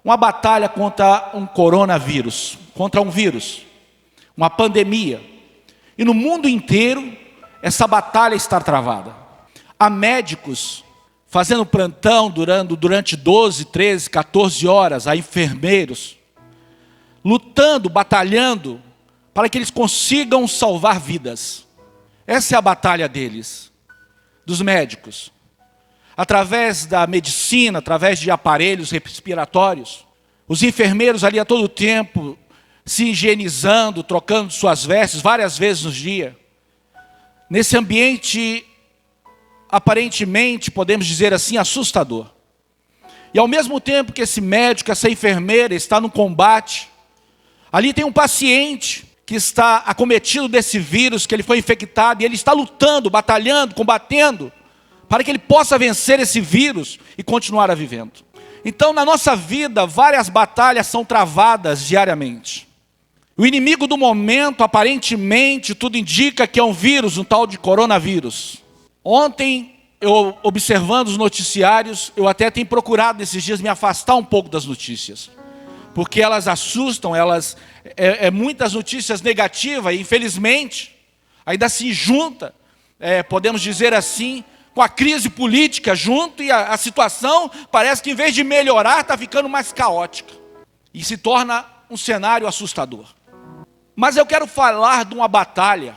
uma batalha contra um coronavírus, contra um vírus, uma pandemia. E no mundo inteiro, essa batalha está travada. Há médicos fazendo plantão durante 12, 13, 14 horas, há enfermeiros lutando, batalhando, para que eles consigam salvar vidas. Essa é a batalha deles, dos médicos. Através da medicina, através de aparelhos respiratórios, os enfermeiros ali a todo tempo, se higienizando, trocando suas vestes várias vezes no dia. Nesse ambiente, aparentemente, podemos dizer assim, assustador. E ao mesmo tempo que esse médico, essa enfermeira está no combate, ali tem um paciente que está acometido desse vírus, que ele foi infectado, e ele está lutando, batalhando, combatendo, para que ele possa vencer esse vírus e continuar a vivendo. Então, na nossa vida, várias batalhas são travadas diariamente. O inimigo do momento, aparentemente, tudo indica que é um vírus, um tal de coronavírus. Ontem, eu observando os noticiários, eu até tenho procurado nesses dias me afastar um pouco das notícias. Porque elas assustam, muitas notícias negativas, e infelizmente, ainda se junta, podemos dizer assim, com a crise política junto, e a situação parece que em vez de melhorar, está ficando mais caótica. E se torna um cenário assustador. Mas eu quero falar de uma batalha,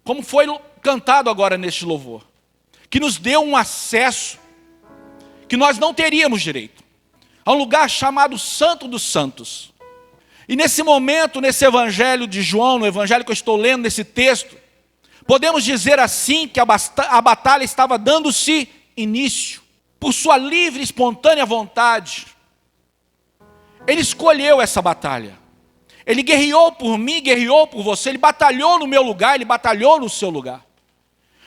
como foi cantado agora neste louvor, que nos deu um acesso que nós não teríamos direito, a um lugar chamado Santo dos Santos. E nesse momento, nesse evangelho de João, no evangelho que eu estou lendo, nesse texto, podemos dizer assim que a batalha estava dando-se início. Por sua livre e espontânea vontade, ele escolheu essa batalha. Ele guerreou por mim, guerreou por você, ele batalhou no meu lugar, ele batalhou no seu lugar.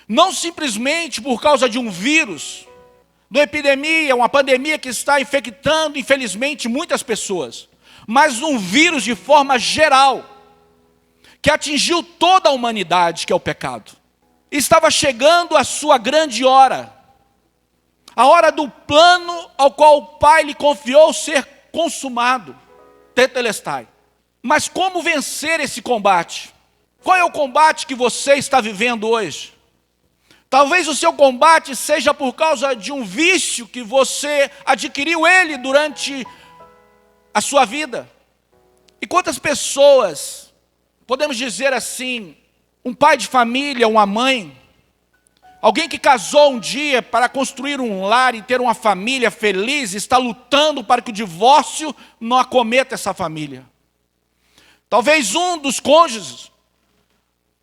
Não simplesmente por causa de um vírus, de uma epidemia, uma pandemia que está infectando, infelizmente, muitas pessoas, mas um vírus de forma geral, que atingiu toda a humanidade, que é o pecado. Estava chegando a sua grande hora, a hora do plano ao qual o Pai lhe confiou ser consumado, tetelestai. Mas como vencer esse combate? Qual é o combate que você está vivendo hoje? Talvez o seu combate seja por causa de um vício que você adquiriu ele durante a sua vida. E quantas pessoas, podemos dizer assim, um pai de família, uma mãe, alguém que casou um dia para construir um lar e ter uma família feliz, está lutando para que o divórcio não acometa essa família. Talvez um dos cônjuges,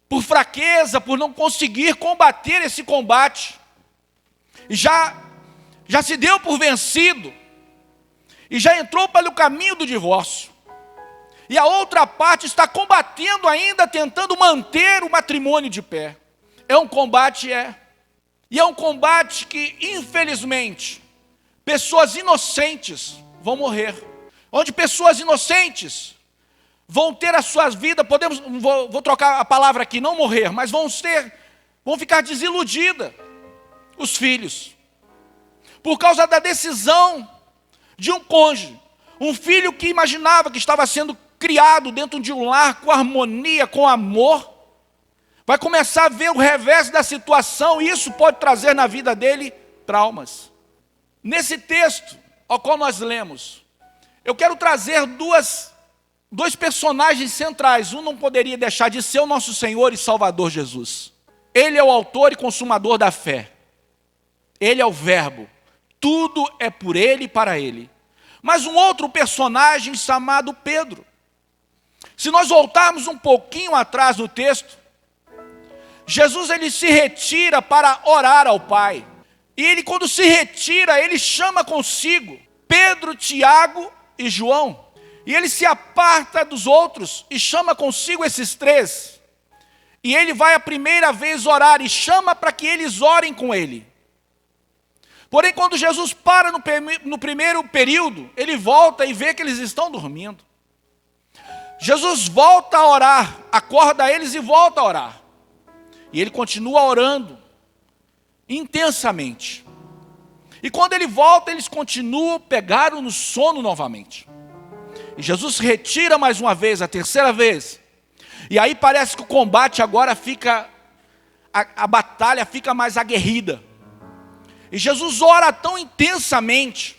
por fraqueza, por não conseguir combater esse combate, já se deu por vencido, e já entrou para o caminho do divórcio. E a outra parte está combatendo ainda, tentando manter o matrimônio de pé. É um combate, e é um combate que, infelizmente, pessoas inocentes vão morrer. Onde pessoas inocentes vão ter as suas vidas, vou trocar a palavra aqui, não morrer, mas vão ficar desiludidas, os filhos, por causa da decisão de um cônjuge, um filho que imaginava que estava sendo criado dentro de um lar com harmonia, com amor, vai começar a ver o revés da situação, e isso pode trazer na vida dele traumas. Nesse texto ao qual nós lemos, eu quero trazer dois personagens centrais. Um não poderia deixar de ser o nosso Senhor e Salvador Jesus. Ele é o autor e consumador da fé. Ele é o verbo. Tudo é por ele e para ele. Mas um outro personagem chamado Pedro. Se nós voltarmos um pouquinho atrás no texto, Jesus ele se retira para orar ao Pai. E ele, quando se retira, ele chama consigo Pedro, Tiago e João. E ele se aparta dos outros e chama consigo esses três. E ele vai a primeira vez orar e chama para que eles orem com ele. Porém, quando Jesus para no primeiro período, ele volta e vê que eles estão dormindo. Jesus volta a orar, acorda eles e volta a orar. E ele continua orando intensamente. E quando ele volta, eles continuam, pegaram no sono novamente. E Jesus se retira mais uma vez, a terceira vez. E aí parece que o combate agora fica, a batalha fica mais aguerrida. E Jesus ora tão intensamente,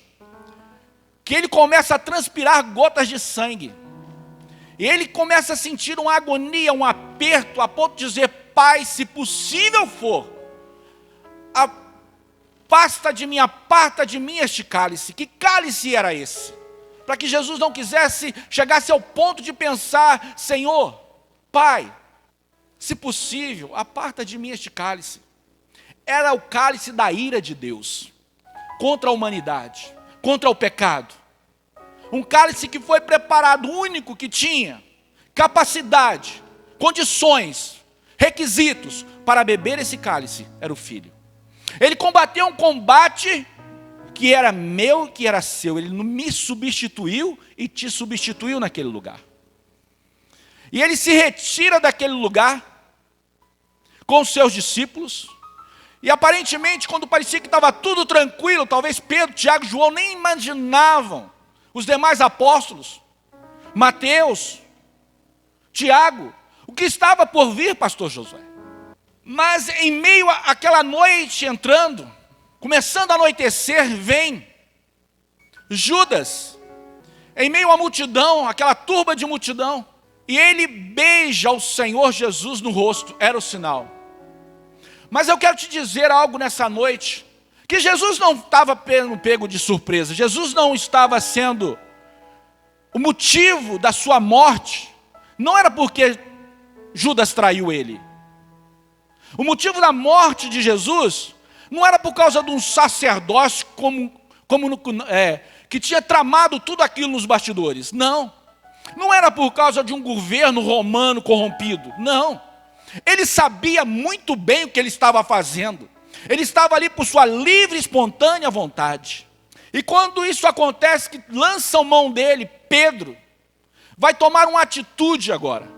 que ele começa a transpirar gotas de sangue. E ele começa a sentir uma agonia, um aperto, a ponto de dizer: Pai, se possível for, aparta de mim este cálice. Que cálice era esse? Para que Jesus não chegasse ao ponto de pensar: Senhor, Pai, se possível, aparta de mim este cálice. Era o cálice da ira de Deus, contra a humanidade, contra o pecado. Um cálice que foi preparado, único que tinha capacidade, condições, requisitos para beber esse cálice, era o Filho. Ele combateu um combate que era meu e que era seu. Ele me substituiu e te substituiu naquele lugar. E ele se retira daquele lugar com os seus discípulos. E aparentemente, quando parecia que estava tudo tranquilo, talvez Pedro, Tiago e João nem imaginavam, os demais apóstolos, Mateus, Tiago, o que estava por vir, pastor Josué. Mas em meio àquela noite entrando, começando a anoitecer, vem Judas, em meio à multidão, aquela turba de multidão, e ele beija o Senhor Jesus no rosto, era o sinal. Mas eu quero te dizer algo nessa noite, que Jesus não estava pego de surpresa, Jesus não estava sendo o motivo da sua morte, não era porque Judas traiu ele. O motivo da morte de Jesus não era por causa de um sacerdócio que tinha tramado tudo aquilo nos bastidores. Não. Não era por causa de um governo romano corrompido. Não. Ele sabia muito bem o que ele estava fazendo. Ele estava ali por sua livre e espontânea vontade. E quando isso acontece, que lançam mão dele, Pedro vai tomar uma atitude agora.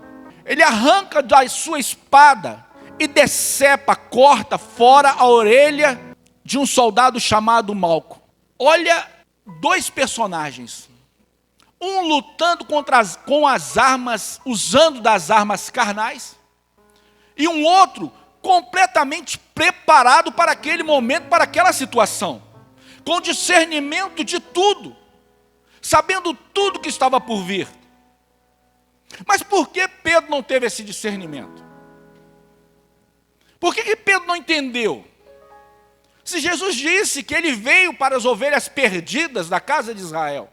Ele arranca da sua espada e decepa, corta fora a orelha de um soldado chamado Malco. Olha, dois personagens. Um lutando com as armas, usando das armas carnais. E um outro completamente preparado para aquele momento, para aquela situação. Com discernimento de tudo. Sabendo tudo que estava por vir. Mas por que Pedro não teve esse discernimento? Por que Pedro não entendeu? Se Jesus disse que ele veio para as ovelhas perdidas da casa de Israel,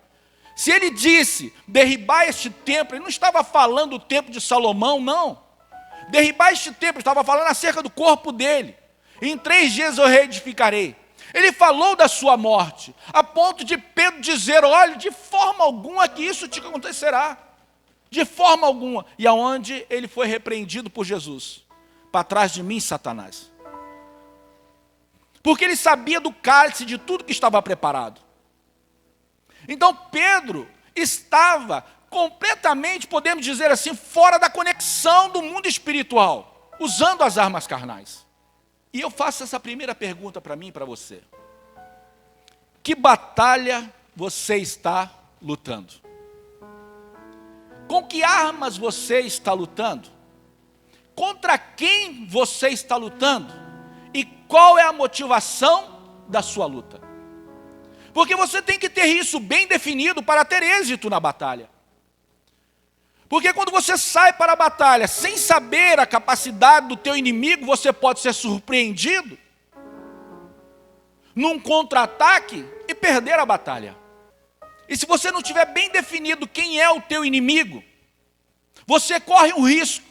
se ele disse, derribar este templo, ele não estava falando do templo de Salomão, não. Derribar este templo, estava falando acerca do corpo dele. Em 3 dias eu reedificarei. Ele falou da sua morte, a ponto de Pedro dizer: olha, de forma alguma que isso te acontecerá. De forma alguma. E aonde ele foi repreendido por Jesus? Para trás de mim, Satanás. Porque ele sabia do cálice, de tudo que estava preparado. Então Pedro estava completamente, podemos dizer assim, fora da conexão do mundo espiritual, usando as armas carnais. E eu faço essa primeira pergunta para mim e para você. Que batalha você está lutando? Com que armas você está lutando? Contra quem você está lutando? E qual é a motivação da sua luta? Porque você tem que ter isso bem definido para ter êxito na batalha. Porque quando você sai para a batalha sem saber a capacidade do teu inimigo, você pode ser surpreendido num contra-ataque e perder a batalha. E se você não tiver bem definido quem é o teu inimigo, você corre o risco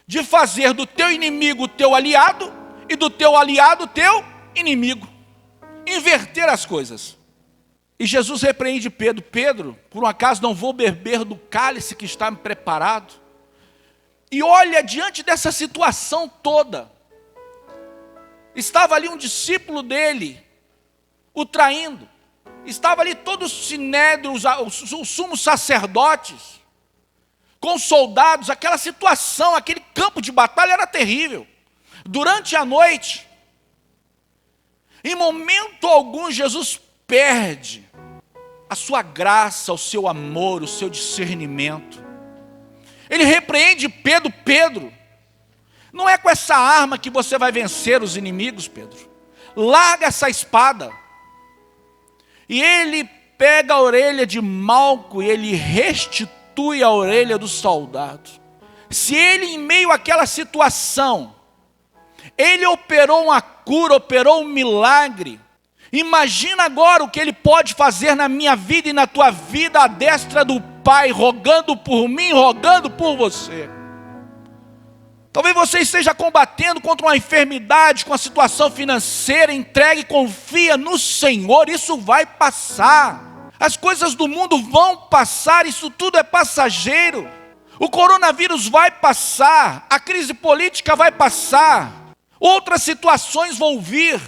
de fazer do teu inimigo o teu aliado e do teu aliado o teu inimigo. Inverter as coisas. E Jesus repreende Pedro: Pedro, por um acaso não vou beber do cálice que está preparado? E olha, diante dessa situação toda, estava ali um discípulo dele, o traindo. Estava ali todos os sinédrios, os sumos sacerdotes, com soldados. Aquela situação, aquele campo de batalha era terrível. Durante a noite, Em momento algum, Jesus perde a sua graça, o seu amor, o seu discernimento. Ele repreende Pedro: Pedro, não é com essa arma que você vai vencer os inimigos, Pedro. Larga essa espada. E ele pega a orelha de Malco e ele restitui a orelha do soldado. Se ele, em meio àquela situação, ele operou uma cura, operou um milagre, imagina agora o que ele pode fazer na minha vida e na tua vida, à destra do Pai, rogando por mim, rogando por você. Talvez você esteja combatendo contra uma enfermidade, com a situação financeira, entregue, confia no Senhor, isso vai passar. As coisas do mundo vão passar, isso tudo é passageiro. O coronavírus vai passar, a crise política vai passar, outras situações vão vir.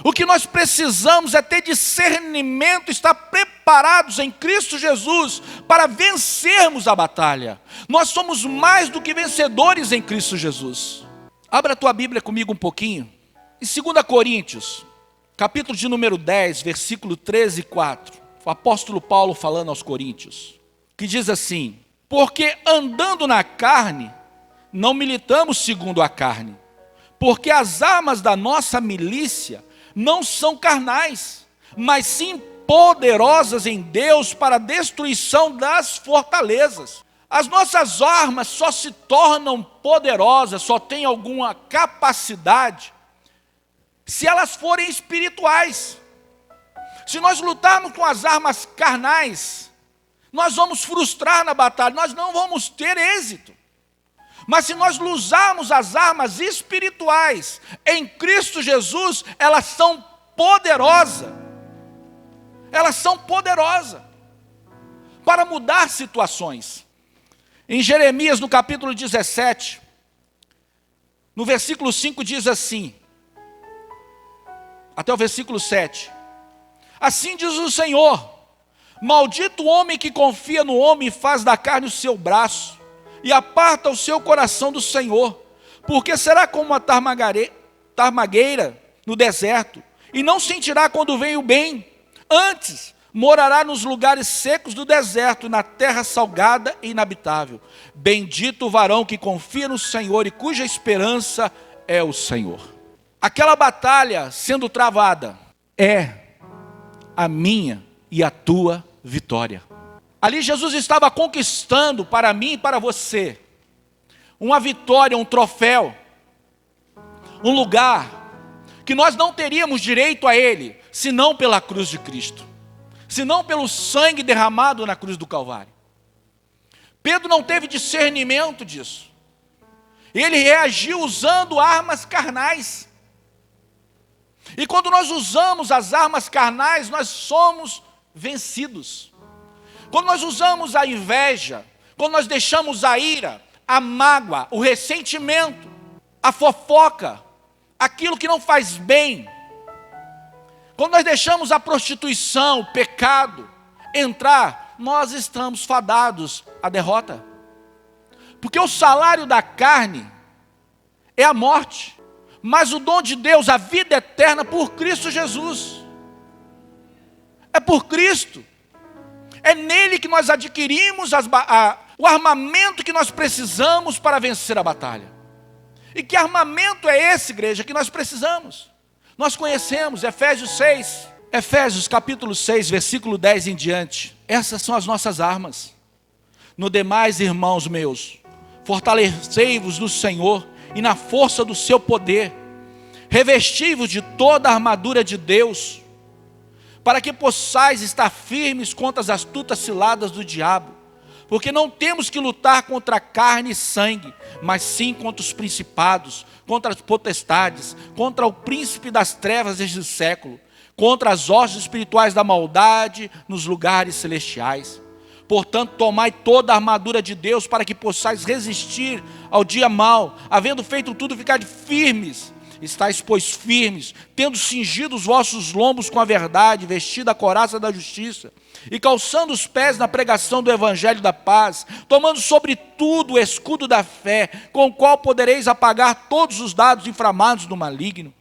O que nós precisamos é ter discernimento, estar preparados em Cristo Jesus para vencermos a batalha. Nós somos mais do que vencedores em Cristo Jesus. Abra a tua Bíblia comigo um pouquinho. Em 2 Coríntios, capítulo de número 10, versículo 13 e 4. O apóstolo Paulo falando aos Coríntios, que diz assim: porque andando na carne, não militamos segundo a carne, porque as armas da nossa milícia não são carnais, mas sim poderosas em Deus para a destruição das fortalezas. As nossas armas só se tornam poderosas, só têm alguma capacidade, se elas forem espirituais. Se nós lutarmos com as armas carnais, nós vamos frustrar na batalha, nós não vamos ter êxito. Mas se nós usarmos as armas espirituais em Cristo Jesus, elas são poderosas. Elas são poderosas para mudar situações. Em Jeremias, no capítulo 17, no versículo 5 diz assim, até o versículo 7. Assim diz o Senhor: maldito o homem que confia no homem e faz da carne o seu braço, e aparta o seu coração do Senhor, porque será como uma tarmagueira no deserto, e não sentirá quando vem o bem. Antes, morará nos lugares secos do deserto, na terra salgada e inabitável. Bendito o varão que confia no Senhor e cuja esperança é o Senhor. Aquela batalha sendo travada é a minha e a tua vitória. Ali Jesus estava conquistando para mim e para você uma vitória, um troféu, um lugar que nós não teríamos direito a ele, senão pela cruz de Cristo, senão pelo sangue derramado na cruz do Calvário. Pedro não teve discernimento disso. Ele reagiu usando armas carnais. E quando nós usamos as armas carnais, nós somos vencidos. Quando nós usamos a inveja, quando nós deixamos a ira, a mágoa, o ressentimento, a fofoca, aquilo que não faz bem, quando nós deixamos a prostituição, o pecado entrar, nós estamos fadados à derrota. Porque o salário da carne é a morte, mas o dom de Deus, a vida eterna por Cristo Jesus. É por Cristo. É nele que nós adquirimos o armamento que nós precisamos para vencer a batalha. E que armamento é esse, igreja, que nós precisamos? Nós conhecemos Efésios 6, Efésios capítulo 6, versículo 10 em diante. Essas são as nossas armas. No demais, irmãos meus, fortalecei-vos no Senhor e na força do seu poder. Revesti-vos de toda a armadura de Deus, para que possais estar firmes contra as astutas ciladas do diabo. Porque não temos que lutar contra carne e sangue, mas sim contra os principados, contra as potestades, contra o príncipe das trevas deste século, contra as hostes espirituais da maldade nos lugares celestiais. Portanto, tomai toda a armadura de Deus, para que possais resistir ao dia mau, havendo feito tudo, ficar firmes. Estais, pois, firmes, tendo cingido os vossos lombos com a verdade, vestido a couraça da justiça, e calçando os pés na pregação do evangelho da paz, tomando sobretudo o escudo da fé, com o qual podereis apagar todos os dardos inflamados do maligno.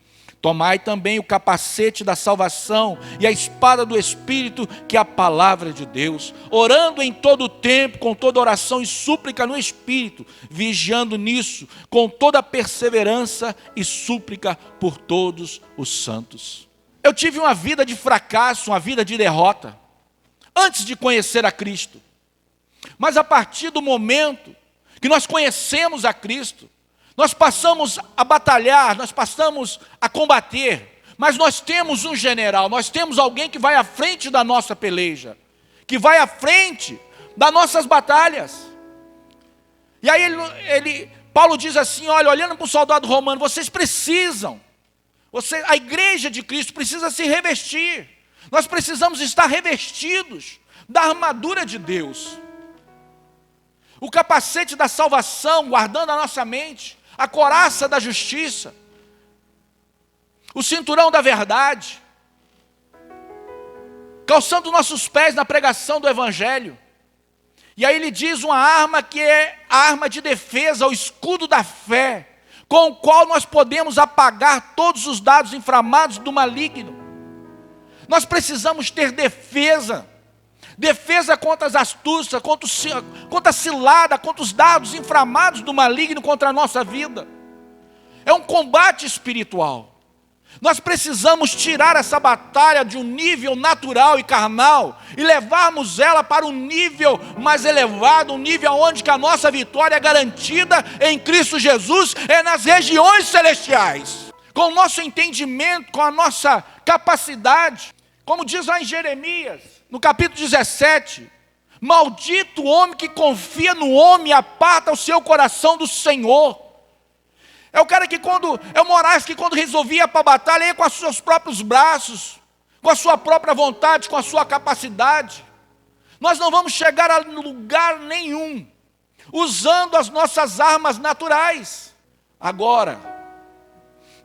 Tomai também o capacete da salvação e a espada do Espírito, que é a palavra de Deus, orando em todo o tempo, com toda oração e súplica no Espírito, vigiando nisso, com toda perseverança e súplica por todos os santos. Eu tive uma vida de fracasso, uma vida de derrota, antes de conhecer a Cristo. Mas a partir do momento que nós conhecemos a Cristo, nós passamos a batalhar, nós passamos a combater, mas nós temos um general, nós temos alguém que vai à frente da nossa peleja, que vai à frente das nossas batalhas. E aí Paulo diz assim, olha, olhando para o soldado romano, vocês precisam, a igreja de Cristo precisa se revestir, nós precisamos estar revestidos da armadura de Deus. O capacete da salvação, guardando a nossa mente, a couraça da justiça, o cinturão da verdade, calçando nossos pés na pregação do Evangelho. E aí ele diz uma arma que é a arma de defesa, o escudo da fé, com o qual nós podemos apagar todos os dados inflamados do maligno. Nós precisamos ter defesa contra as astúcias, contra a cilada, contra os dados inflamados do maligno contra a nossa vida. É um combate espiritual. Nós precisamos tirar essa batalha de um nível natural e carnal e levarmos ela para um nível mais elevado, um nível onde que a nossa vitória é garantida em Cristo Jesus, é nas regiões celestiais. Com o nosso entendimento, com a nossa capacidade, como diz lá em Jeremias, no capítulo 17, maldito o homem que confia no homem e aparta o seu coração do Senhor. É o cara que é o Moraes que quando resolvia para a batalha, ia com os seus próprios braços, com a sua própria vontade, com a sua capacidade. Nós não vamos chegar a lugar nenhum, usando as nossas armas naturais. Agora,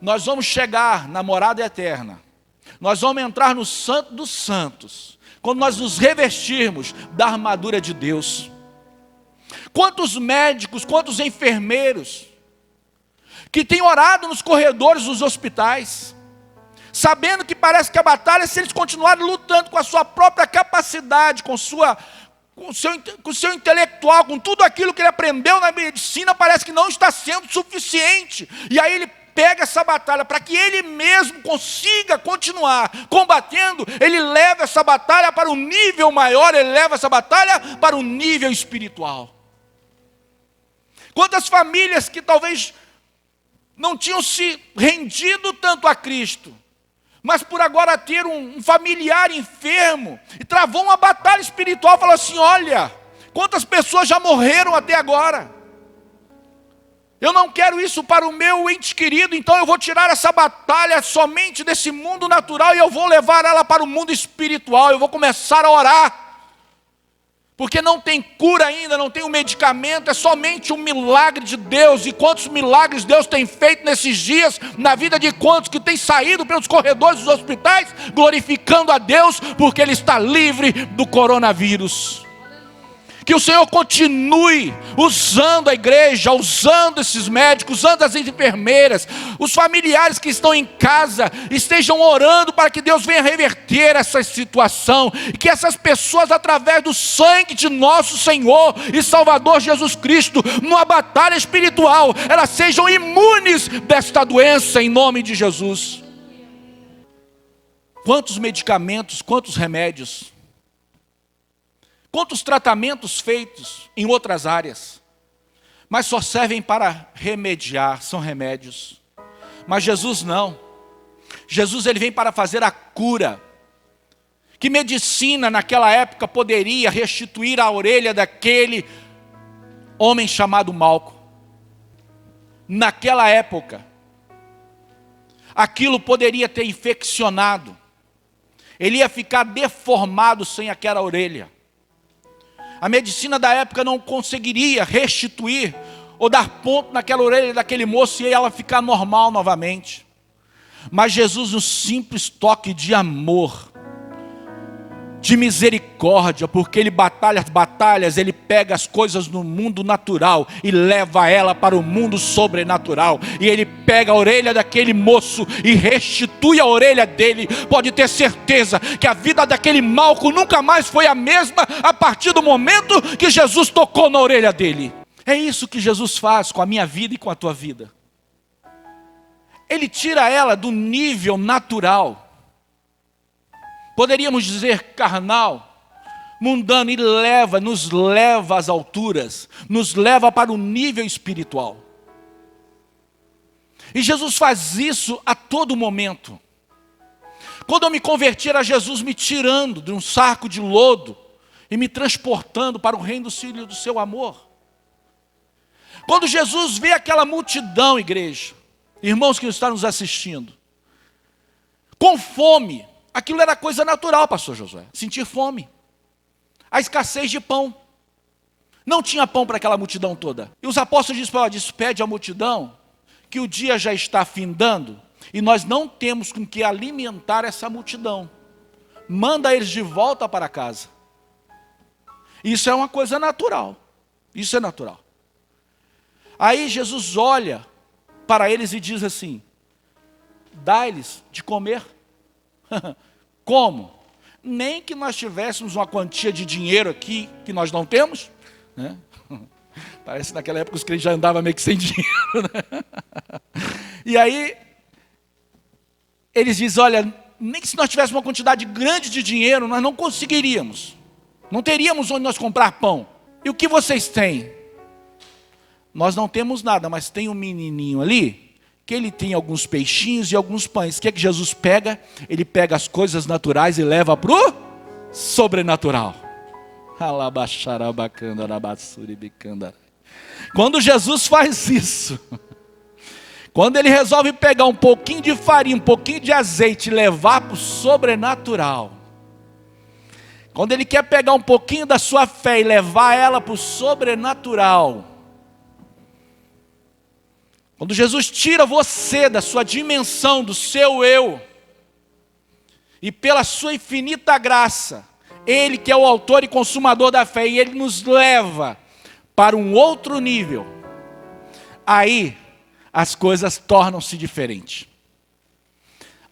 nós vamos chegar na morada eterna, nós vamos entrar no Santo dos Santos, quando nós nos revestirmos da armadura de Deus. Quantos médicos, quantos enfermeiros que têm orado nos corredores dos hospitais, sabendo que parece que a batalha, se eles continuarem lutando com a sua própria capacidade, com o seu intelectual, com tudo aquilo que ele aprendeu na medicina, parece que não está sendo suficiente. E aí ele pega essa batalha, para que ele mesmo consiga continuar combatendo, ele leva essa batalha para um nível maior, ele leva essa batalha para um nível espiritual. Quantas famílias que talvez não tinham se rendido tanto a Cristo, mas por agora ter um familiar enfermo, e travou uma batalha espiritual, falou assim, olha, quantas pessoas já morreram até agora, eu não quero isso para o meu ente querido, então eu vou tirar essa batalha somente desse mundo natural, e eu vou levar ela para o mundo espiritual, eu vou começar a orar, porque não tem cura ainda, não tem um medicamento, é somente um milagre de Deus. E quantos milagres Deus tem feito nesses dias, na vida de quantos que tem saído pelos corredores dos hospitais, glorificando a Deus, porque Ele está livre do coronavírus. Que o Senhor continue usando a igreja, usando esses médicos, usando as enfermeiras, os familiares que estão em casa, estejam orando para que Deus venha reverter essa situação, e que essas pessoas, através do sangue de nosso Senhor e Salvador Jesus Cristo, numa batalha espiritual, elas sejam imunes desta doença, em nome de Jesus. Quantos medicamentos, quantos remédios, quantos tratamentos feitos em outras áreas, mas só servem para remediar, são remédios. Mas Jesus não. Jesus ele vem para fazer a cura. Que medicina naquela época poderia restituir a orelha daquele homem chamado Malco? Naquela época, aquilo poderia ter infeccionado. Ele ia ficar deformado sem aquela orelha. A medicina da época não conseguiria restituir ou dar ponto naquela orelha daquele moço e ela ficar normal novamente. Mas Jesus, no simples toque de amor, de misericórdia, porque ele batalha as batalhas, ele pega as coisas no mundo natural e leva ela para o mundo sobrenatural, e ele pega a orelha daquele moço e restitui a orelha dele. Pode ter certeza que a vida daquele malco nunca mais foi a mesma a partir do momento que Jesus tocou na orelha dele. É isso que Jesus faz com a minha vida e com a tua vida. Ele tira ela do nível natural, poderíamos dizer carnal, mundano, e nos leva às alturas, nos leva para o nível espiritual. E Jesus faz isso a todo momento. Quando eu me converti, era Jesus me tirando de um saco de lodo e me transportando para o reino dos filhos do seu amor. Quando Jesus vê aquela multidão, igreja, irmãos que estão nos assistindo, com fome, aquilo era coisa natural, pastor Josué, sentir fome. A escassez de pão. Não tinha pão para aquela multidão toda. E os apóstolos dizem para ela, despede a multidão, que o dia já está findando, e nós não temos com que alimentar essa multidão. Manda eles de volta para casa. Isso é uma coisa natural. Isso é natural. Aí Jesus olha para eles e diz assim, dá-lhes de comer. Como? Nem que nós tivéssemos uma quantia de dinheiro aqui, que nós não temos, né? Parece que naquela época os crentes já andavam meio que sem dinheiro, né? E aí, eles dizem, olha, nem que se nós tivéssemos uma quantidade grande de dinheiro, nós não conseguiríamos. Não teríamos onde nós comprar pão. E o que vocês têm? Nós não temos nada, mas tem um menininho ali, que ele tem alguns peixinhos e alguns pães. O que é que Jesus pega? Ele pega as coisas naturais e leva para o sobrenatural. Quando Jesus faz isso, quando ele resolve pegar um pouquinho de farinha, um pouquinho de azeite e levar para o sobrenatural, quando ele quer pegar um pouquinho da sua fé e levar ela para o sobrenatural, quando Jesus tira você da sua dimensão, do seu eu, e pela sua infinita graça, Ele que é o autor e consumador da fé, e Ele nos leva para um outro nível, aí as coisas tornam-se diferentes.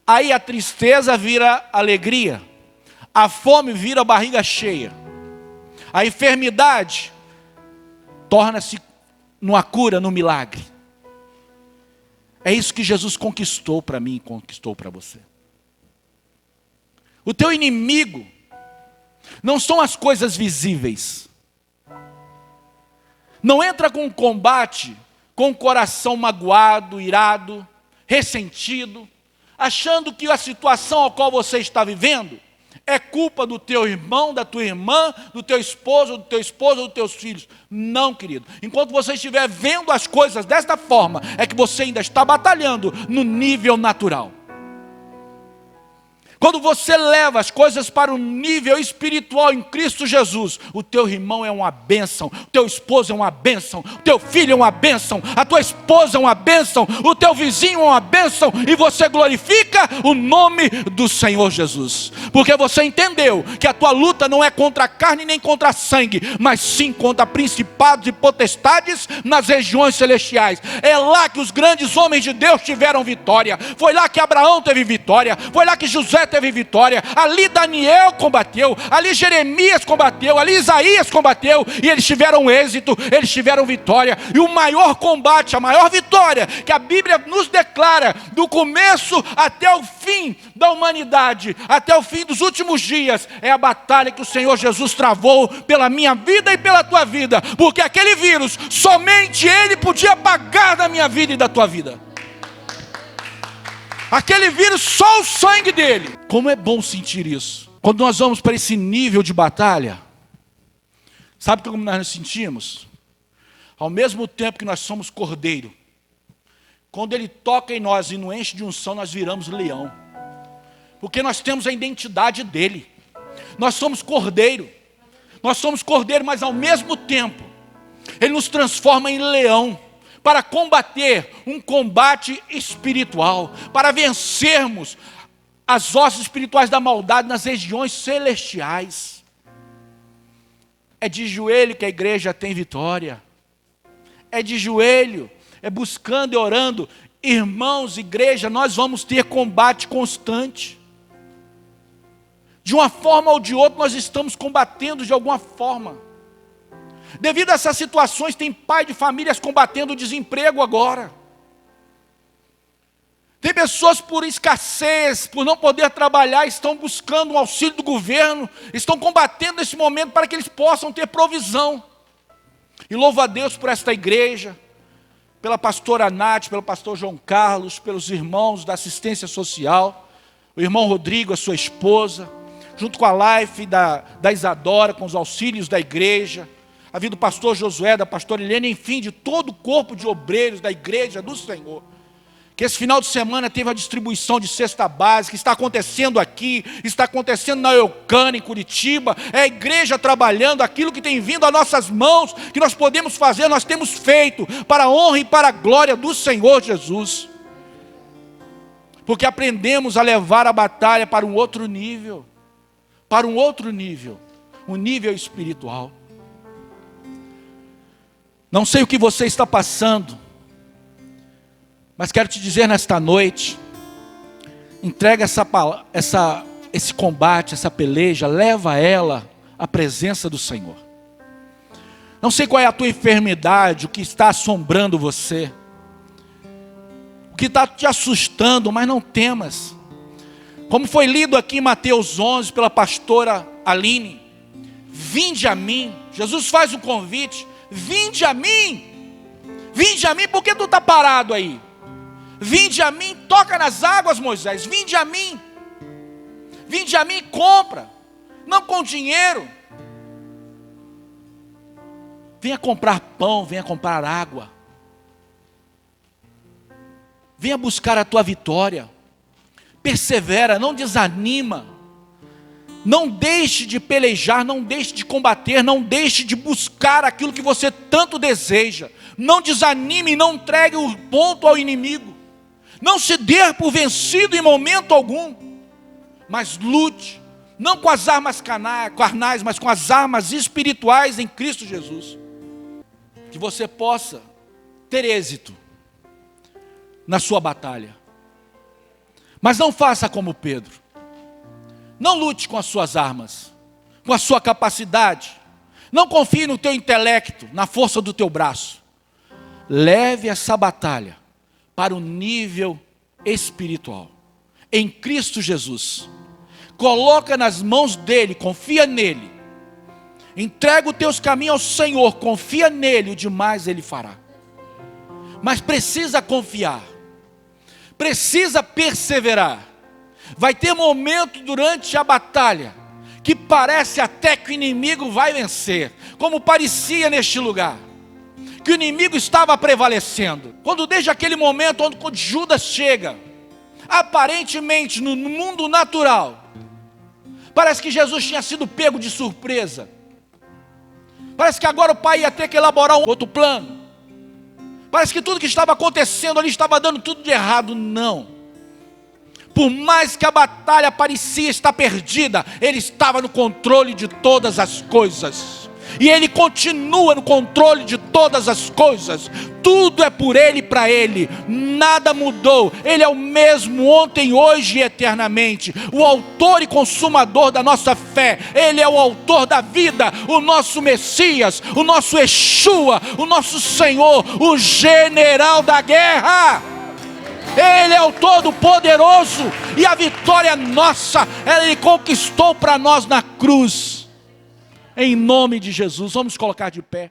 Aí a tristeza vira alegria, a fome vira barriga cheia, a enfermidade torna-se numa cura, num milagre. É isso que Jesus conquistou para mim e conquistou para você. O teu inimigo não são as coisas visíveis. Não entra com um combate com o coração magoado, irado, ressentido, achando que a situação a qual você está vivendo é culpa do teu irmão, da tua irmã, do teu esposo, dos teus filhos. Não, querido. Enquanto você estiver vendo as coisas desta forma, é que você ainda está batalhando no nível natural. Quando você leva as coisas para o nível espiritual em Cristo Jesus, o teu irmão é uma bênção, o teu esposo é uma bênção, o teu filho é uma bênção, a tua esposa é uma bênção, o teu vizinho é uma bênção, e você glorifica o nome do Senhor Jesus, porque você entendeu que a tua luta não é contra a carne nem contra sangue, mas sim contra principados e potestades nas regiões celestiais. É lá que os grandes homens de Deus tiveram vitória, foi lá que Abraão teve vitória, foi lá que José teve vitória, ali Daniel combateu, ali Jeremias combateu, ali Isaías combateu, e eles tiveram êxito, eles tiveram vitória. E o maior combate, a maior vitória que a Bíblia nos declara, do começo até o fim da humanidade, até o fim dos últimos dias, é a batalha que o Senhor Jesus travou pela minha vida e pela tua vida, porque aquele vírus, somente Ele podia apagar da minha vida e da tua vida. Aquele vírus, só o sangue dele. Como é bom sentir isso. Quando nós vamos para esse nível de batalha, sabe como nós nos sentimos? Ao mesmo tempo que nós somos cordeiro, quando Ele toca em nós e nos enche de unção, nós viramos leão. Porque nós temos a identidade dEle. Nós somos cordeiro. Nós somos cordeiro, mas ao mesmo tempo, Ele nos transforma em leão, para combater um combate espiritual, para vencermos as hostes espirituais da maldade nas regiões celestiais. É de joelho que a igreja tem vitória. É de joelho, é buscando e orando. Irmãos, igreja, nós vamos ter combate constante. De uma forma ou de outra, nós estamos combatendo de alguma forma. Devido a essas situações, tem pai de famílias combatendo o desemprego agora. Tem pessoas por escassez, por não poder trabalhar, estão buscando o auxílio do governo, estão combatendo nesse momento para que eles possam ter provisão. E louvo a Deus por esta igreja, pela pastora Nath, pelo pastor João Carlos, pelos irmãos da assistência social, o irmão Rodrigo, a sua esposa, junto com a Life da Isadora, com os auxílios da igreja, a vida do pastor Josué, da pastora Helene, enfim, de todo o corpo de obreiros da igreja do Senhor. Que esse final de semana teve a distribuição de cesta básica, está acontecendo aqui, está acontecendo na Eucana, em Curitiba, é a igreja trabalhando, aquilo que tem vindo às nossas mãos, que nós podemos fazer, nós temos feito, para a honra e para a glória do Senhor Jesus. Porque aprendemos a levar a batalha para um outro nível, um nível espiritual. Não sei o que você está passando, mas quero te dizer nesta noite, entrega esse combate, essa peleja, leva ela à presença do Senhor. Não sei qual é a tua enfermidade, o que está assombrando você, o que está te assustando, mas não temas. Como foi lido aqui em Mateus 11 pela pastora Aline, vinde a mim, Jesus faz um convite, vinde a mim, por que tu está parado aí? Vinde a mim, toca nas águas, Moisés, vinde a mim, compra, não com dinheiro, venha comprar pão, venha comprar água, venha buscar a tua vitória, persevera, não desanima, não deixe de pelejar, não deixe de combater, não deixe de buscar aquilo que você tanto deseja, não desanime, não entregue o ponto ao inimigo, não se dê por vencido em momento algum, mas lute, não com as armas carnais, mas com as armas espirituais em Cristo Jesus, que você possa ter êxito na sua batalha. Mas não faça como Pedro, não lute com as suas armas, com a sua capacidade, não confie no teu intelecto, na força do teu braço, leve essa batalha para o nível espiritual, em Cristo Jesus, coloca nas mãos dele, confia nele, entrega os teus caminhos ao Senhor, confia nele, o demais ele fará, mas precisa confiar, precisa perseverar. Vai ter momento durante a batalha, que parece até que o inimigo vai vencer, como parecia neste lugar, que o inimigo estava prevalecendo, quando desde aquele momento, quando Judas chega, aparentemente no mundo natural, parece que Jesus tinha sido pego de surpresa, parece que agora o pai ia ter que elaborar um outro plano, parece que tudo que estava acontecendo ali estava dando tudo de errado. Não, por mais que a batalha parecia estar perdida, ele estava no controle de todas as coisas, e ele continua no controle de todas as coisas. Tudo é por ele e para ele, nada mudou. Ele é o mesmo ontem, hoje e eternamente, o autor e consumador da nossa fé. Ele é o autor da vida, o nosso Messias, o nosso Yeshua, o nosso Senhor, o general da guerra. Ele é o Todo-Poderoso, e a vitória nossa, Ele conquistou para nós na cruz. Em nome de Jesus, vamos colocar de pé.